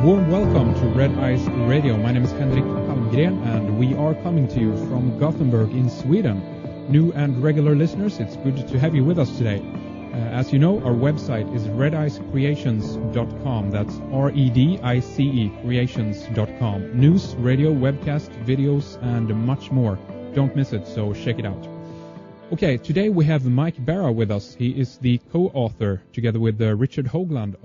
Warm welcome to Red Ice Radio. My name is Henrik Palmgren and we are coming to you from Gothenburg in Sweden. New and regular listeners, it's good to have you with us today. As you know, our website is redicecreations.com. That's REDICE creations.com. News, radio, webcast, videos, and much more. Don't miss it, so check it out. Okay, today we have Mike Bara with us. He is the co-author, together with Richard Hoagland,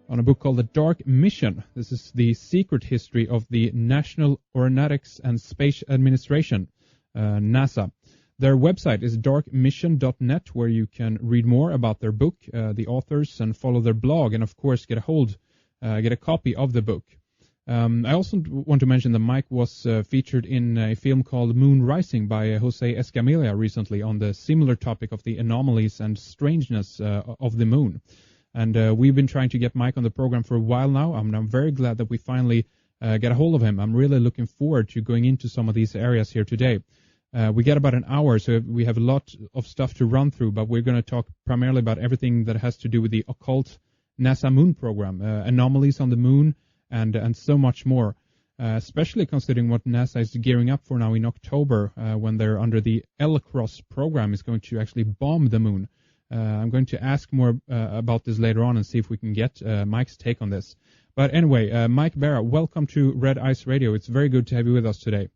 on a book called The Dark Mission. This is the secret history of the National Aeronautics and Space Administration, NASA. Their website is darkmission.net, where you can read more about their book, the authors, and follow their blog, and of course get a copy of the book. I also want to mention that Mike was featured in a film called Moon Rising by Jose Escamilla recently on the similar topic of the anomalies and strangeness of the moon. And we've been trying to get Mike on the program for a while now. I'm very glad that we finally get a hold of him. I'm really looking forward to going into some of these areas here today. We get about an hour, so we have a lot of stuff to run through, but we're going to talk primarily about everything that has to do with the occult NASA moon program, anomalies on the moon, and so much more, especially considering what NASA is gearing up for now in October, when they're under the L-Cross program is going to actually bomb the moon. I'm going to ask more about this later on and see if we can get Mike's take on this. But anyway, Mike Bara, welcome to Red Ice Radio. It's very good to have you with us today.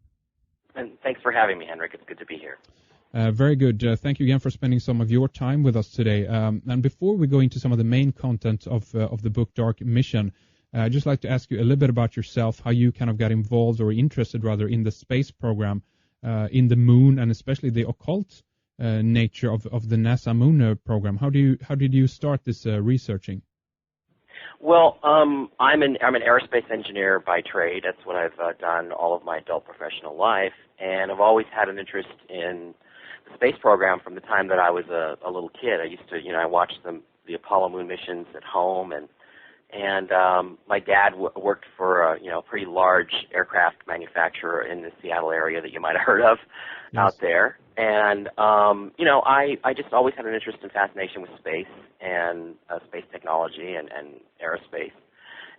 And thanks for having me, Henrik. It's good to be here. Very good. Thank you again for spending some of your time with us today. And before we go into some of the main content of the book Dark Mission, I'd just like to ask you a little bit about yourself, how you kind of got involved or interested rather in the space program, in the moon, and especially the occult nature of the NASA moon program. How did you start this researching? Well, I'm an aerospace engineer by trade. That's what I've done all of my adult professional life, and I've always had an interest in the space program from the time that I was a little kid. I used to, I watched the Apollo moon missions at home, and my dad worked for a pretty large aircraft manufacturer in the Seattle area that you might have heard of. Yes. Out there. And I just always had an interest and fascination with space and space technology and aerospace.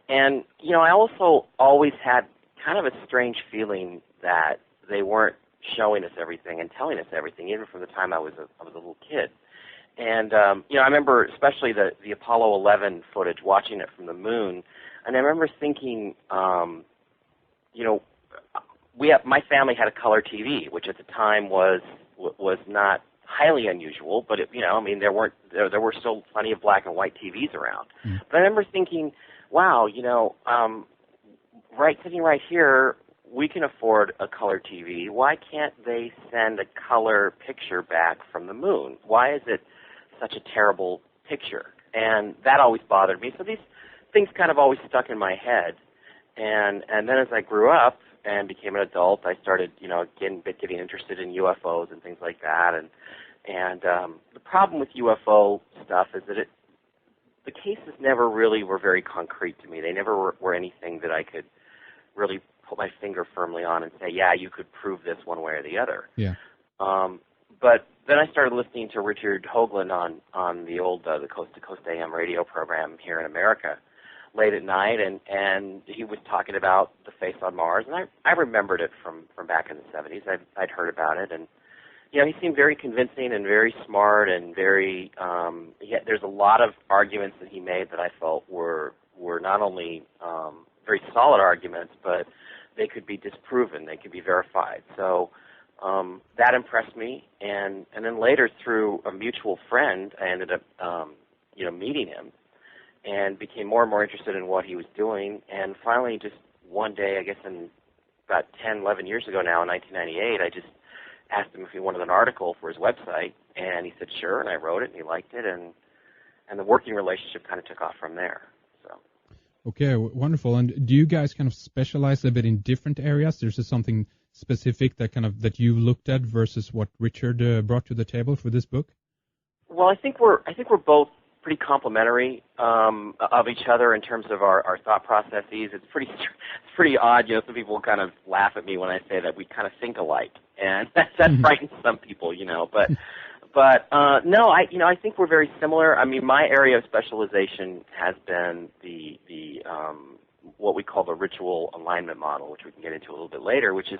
And I also always had kind of a strange feeling that they weren't showing us everything and telling us everything, even from the time I was a little kid. And, I remember especially the Apollo 11 footage, watching it from the moon, and I remember thinking, my family had a color TV, which at the time was not highly unusual, but there were still plenty of black and white TVs around. Mm. But I remember thinking, wow, sitting right here, we can afford a color TV. Why can't they send a color picture back from the moon? Why is it such a terrible picture? And that always bothered me. So these things kind of always stuck in my head. And then as I grew up and became an adult, I started, getting interested in UFOs and things like that. And the problem with UFO stuff is that the cases never really were very concrete to me. They never were anything that I could really put my finger firmly on and say, yeah, you could prove this one way or the other. Yeah. But then I started listening to Richard Hoagland on the old the Coast to Coast AM radio program here in America late at night, and he was talking about the face on Mars, and I remembered it from back in the 70s. I'd heard about it, and he seemed very convincing and very smart and very. There's a lot of arguments that he made that I felt were not only very solid arguments, but they could be disproven, they could be verified. So that impressed me, and then later through a mutual friend, I ended up meeting him, and became more and more interested in what he was doing. And finally, just one day, I guess in about 10, 11 years ago now, in 1998, I just asked him if he wanted an article for his website, and he said sure, and I wrote it, and he liked it, and the working relationship kind of took off from there. So. Okay, wonderful. And do you guys kind of specialize a bit in different areas? There's something specific that you looked at versus what Richard brought to the table for this book? Well, I think we're both pretty complementary of each other in terms of our thought processes. It's pretty odd. Some people kind of laugh at me when I say that we kind of think alike, and that frightens some people. But no, I think we're very similar. I mean, my area of specialization has been the what we call the ritual alignment model, which we can get into a little bit later, which is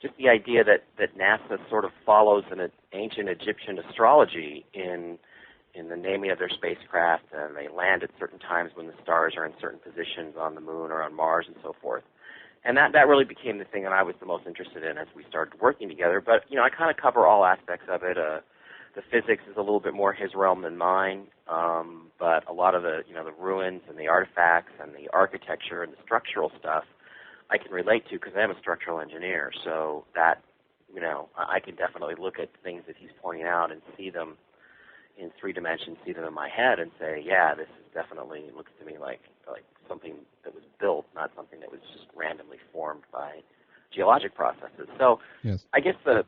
just the idea that NASA sort of follows an ancient Egyptian astrology in the naming of their spacecraft, and they land at certain times when the stars are in certain positions on the moon or on Mars and so forth. And that really became the thing that I was the most interested in as we started working together. But, I kind of cover all aspects of it. The physics is a little bit more his realm than mine, but a lot of the ruins and the artifacts and the architecture and the structural stuff I can relate to because I am a structural engineer. So that, I can definitely look at things that he's pointing out and see them in 3 dimensions, see them in my head and say, yeah, this is definitely, looks to me like something that was built, not something that was just randomly formed by geologic processes. So yes. I guess the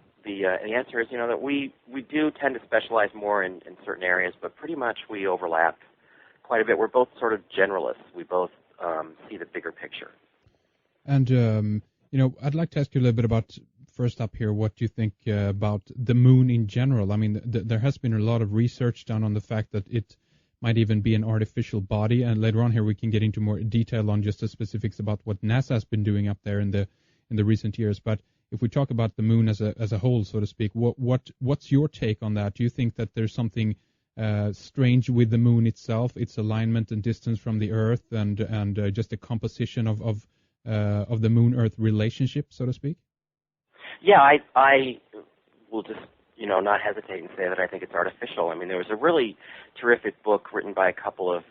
answer is, that we do tend to specialize more in certain areas, but pretty much we overlap quite a bit. We're both sort of generalists. We both see the bigger picture. And, I'd like to ask you a little bit about, first up here, what you think about the moon in general. I mean, there has been a lot of research done on the fact that it might even be an artificial body, and later on here we can get into more detail on just the specifics about what NASA has been doing up there in the recent years. But if we talk about the moon as a whole, so to speak, what's your take on that? Do you think that there's something strange with the moon itself, its alignment and distance from the Earth, and just the composition of the Moon-Earth relationship, so to speak? Yeah, I will just not hesitate and say that I think it's artificial. I mean, there was a really terrific book written by a couple of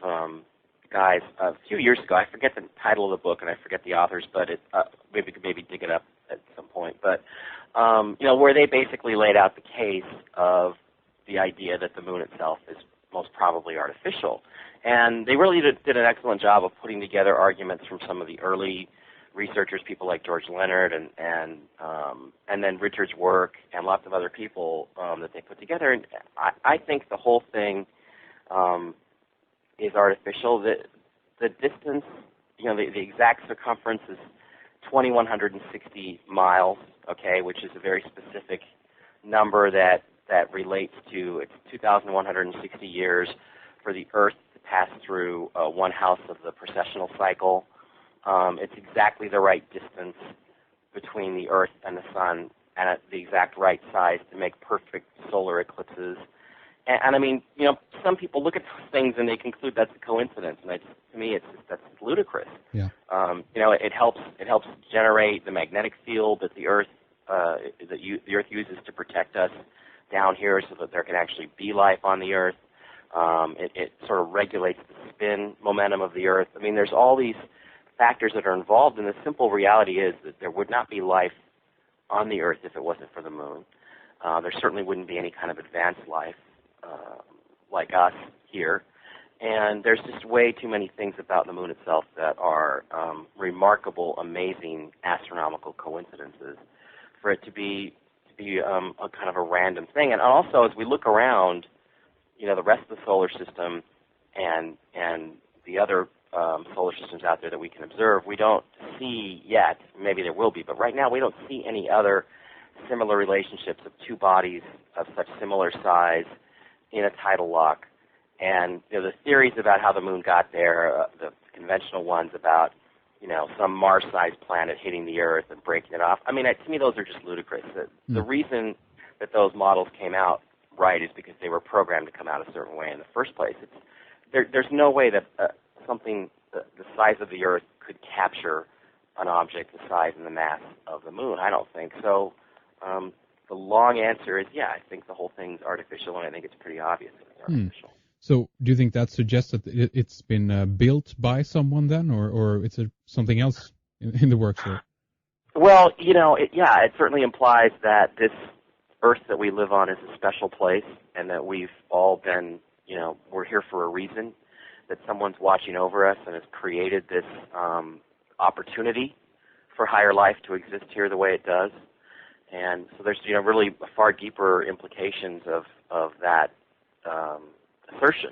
guys a few years ago. I forget the title of the book and I forget the authors, but maybe we could dig it up at some point. But where they basically laid out the case of the idea that the moon itself is most probably artificial, and they really did an excellent job of putting together arguments from some of the early researchers, people like George Leonard and then Richard's work and lots of other people that they put together. And I think the whole thing is artificial. The distance, the exact circumference is 2,160 miles, okay, which is a very specific number that relates to, it's 2,160 years for the Earth to pass through one house of the precessional cycle. It's exactly the right distance between the Earth and the Sun, and at the exact right size to make perfect solar eclipses. And I mean, some people look at those things and they conclude that's a coincidence, and to me, that's ludicrous. Yeah. It helps generate the magnetic field that the Earth uses to protect us down here, so that there can actually be life on the Earth. It sort of regulates the spin momentum of the Earth. I mean, there's all these factors that are involved, and the simple reality is that there would not be life on the Earth if it wasn't for the moon. There certainly wouldn't be any kind of advanced life like us here. And there's just way too many things about the moon itself that are remarkable, amazing, astronomical coincidences for it to be a kind of a random thing. And also, as we look around, the rest of the solar system and the other solar systems out there that we can observe, we don't see yet, maybe there will be, but right now we don't see any other similar relationships of two bodies of such similar size in a tidal lock. And the theories about how the moon got there, the conventional ones about some Mars-sized planet hitting the Earth and breaking it off, I mean, to me those are just ludicrous. The reason that those models came out right is because they were programmed to come out a certain way in the first place. There's no way that something the size of the Earth could capture an object the size and the mass of the moon. I don't think so. The long answer is, yeah, I think the whole thing's artificial, and I think it's pretty obvious that it's artificial. So do you think that suggests that it's been built by someone then, or it's something else in the works here? Well, it certainly implies that this Earth that we live on is a special place, and that we've all been, we're here for a reason, that someone's watching over us and has created this opportunity for higher life to exist here the way it does. And so there's, really far deeper implications of that assertion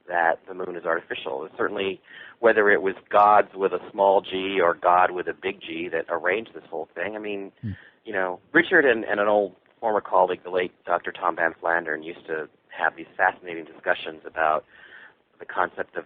that the moon is artificial. And certainly, whether it was gods with a small g or God with a big G that arranged this whole thing. I mean, Richard and an old former colleague, the late Dr. Tom Van Flandern, used to have these fascinating discussions about the concept of